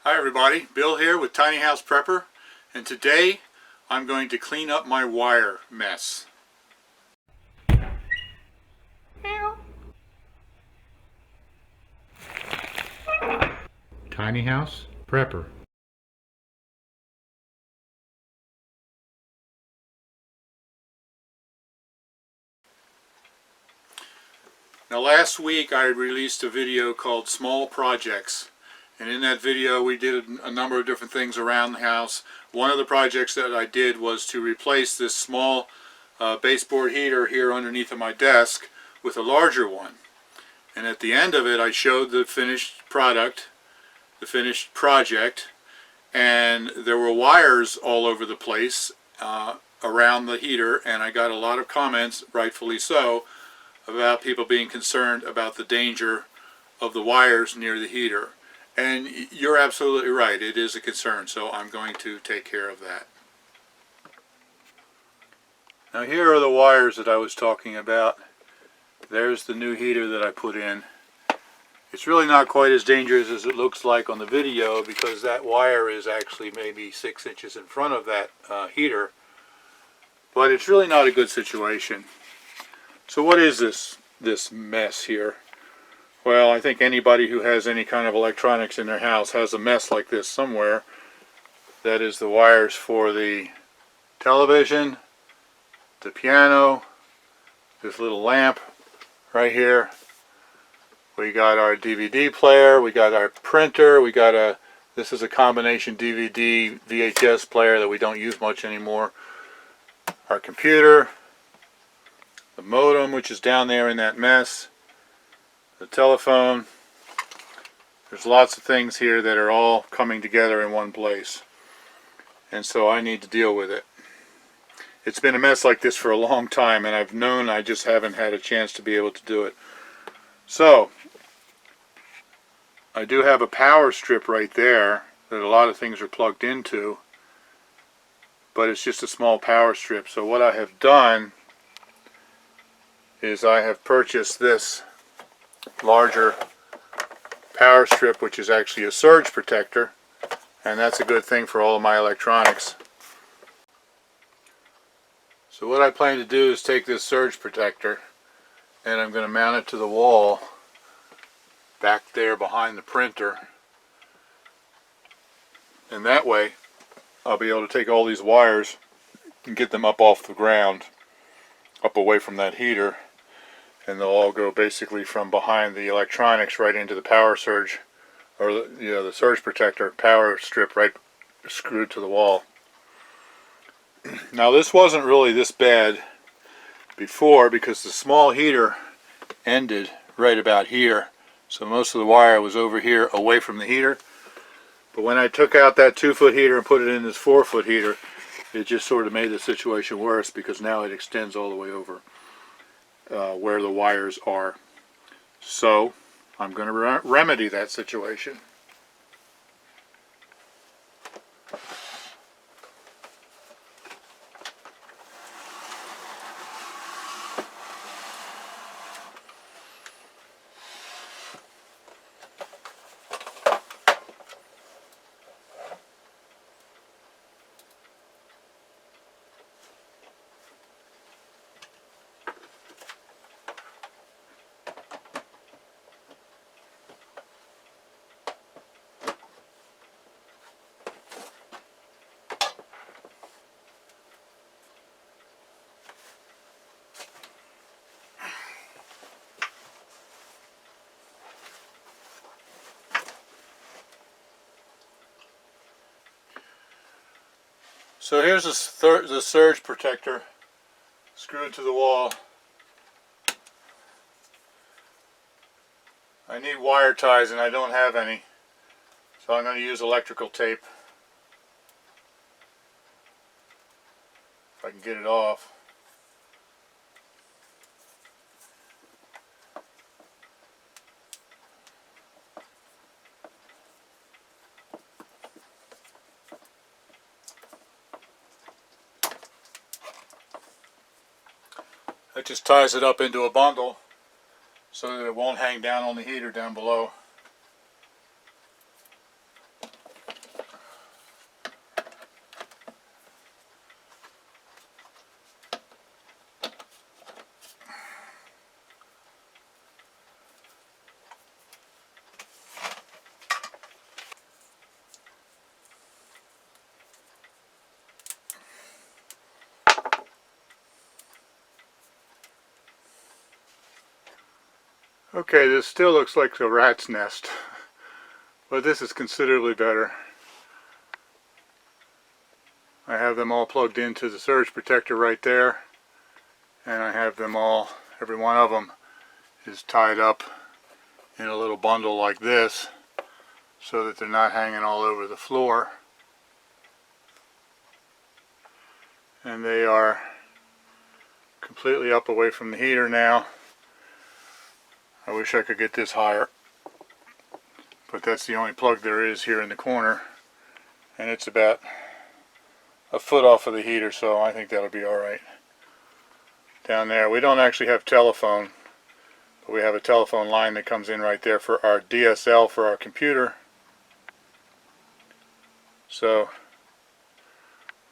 Hi everybody, Bill here with Tiny House Prepper, and today I'm going to clean up my wire mess. Tiny House Prepper. Now last week I released a video called Small Projects, and in that video we did a number of different things around the house. One of the projects that I did was to replace this small baseboard heater here underneath of my desk with a larger one. And at the end of it I showed the finished product, the finished project, and there were wires all over the place around the heater, and I got a lot of comments, rightfully so, about people being concerned about the danger of the wires near the heater. And you're absolutely right, it is a concern, so I'm going to take care of that. Now here are the wires that I was talking about. There's the new heater that I put in. It's really not quite as dangerous as it looks like on the video, because that wire is actually maybe 6 inches in front of that heater, but it's really not a good situation. So what is this mess here? Well, I think anybody who has any kind of electronics in their house has a mess like this somewhere. That is the wires for the television, the piano, this little lamp right here. We got our DVD player, we got our printer, we got this is a combination DVD VHS player that we don't use much anymore. Our computer, the modem, which is down there in that mess, the telephone. There's lots of things here that are all coming together in one place, and so I need to deal with it. It's been a mess like this for a long time, and I've known, I just haven't had a chance to be able to do it. So I do have a power strip right there that a lot of things are plugged into, but it's just a small power strip. So what I have done is I have purchased this larger power strip, which is actually a surge protector, and that's a good thing for all of my electronics. So what I plan to do is take this surge protector and I'm going to mount it to the wall back there behind the printer, and that way I'll be able to take all these wires and get them up off the ground, up away from that heater, and they'll all go basically from behind the electronics right into the power surge, or the surge protector power strip right screwed to the wall. Now this wasn't really this bad before, because the small heater ended right about here, so most of the wire was over here away from the heater. But when I took out that 2-foot heater and put it in this 4-foot heater, it just sort of made the situation worse, because now it extends all the way over where the wires are. So I'm going to remedy that situation. So here's the surge protector screwed to the wall. I need wire ties and I don't have any, so I'm going to use electrical tape if I can get it off. That just ties it up into a bundle so that it won't hang down on the heater down below. Okay, this still looks like a rat's nest, but this is considerably better. I have them all plugged into the surge protector right there, and I have them all, every one of them is tied up in a little bundle like this so that they're not hanging all over the floor. And they are completely up away from the heater now. I wish I could get this higher, but that's the only plug there is here in the corner, and it's about a foot off of the heater, so I think that'll be alright. Down there, we don't actually have telephone, but we have a telephone line that comes in right there for our DSL for our computer. So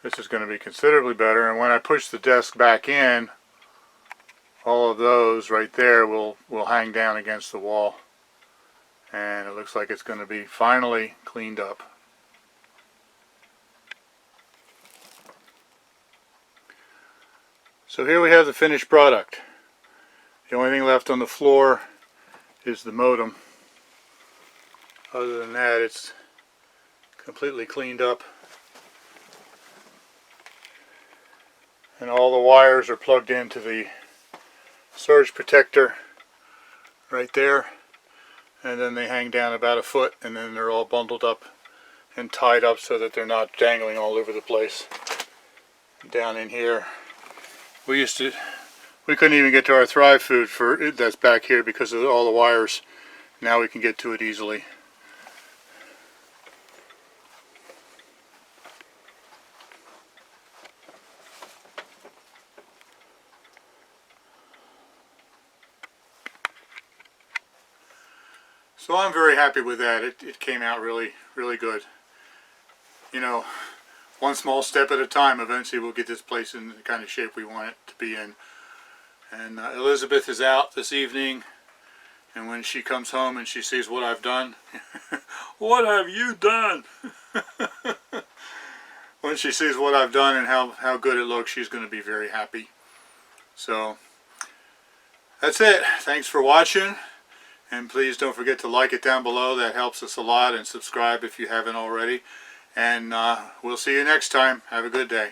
this is going to be considerably better, and when I push the desk back in, all of those right there will hang down against the wall, and it looks like it's going to be finally cleaned up. So here we have the finished product. The only thing left on the floor is the modem. Other than that, it's completely cleaned up. And all the wires are plugged into the surge protector right there. And then they hang down about a foot, and then they're all bundled up and tied up so that they're not dangling all over the place. Down in here, we couldn't even get to our Thrive food that's back here because of all the wires. Now we can get to it easily. So I'm very happy with that. It came out really, really good. You know, one small step at a time. Eventually we'll get this place in the kind of shape we want it to be in. And Elizabeth is out this evening, and when she comes home and she sees what I've done, what have you done? When she sees what I've done and how good it looks, she's going to be very happy. So that's it. Thanks for watching, and please don't forget to like it down below. That helps us a lot, and subscribe if you haven't already. And we'll see you next time. Have a good day.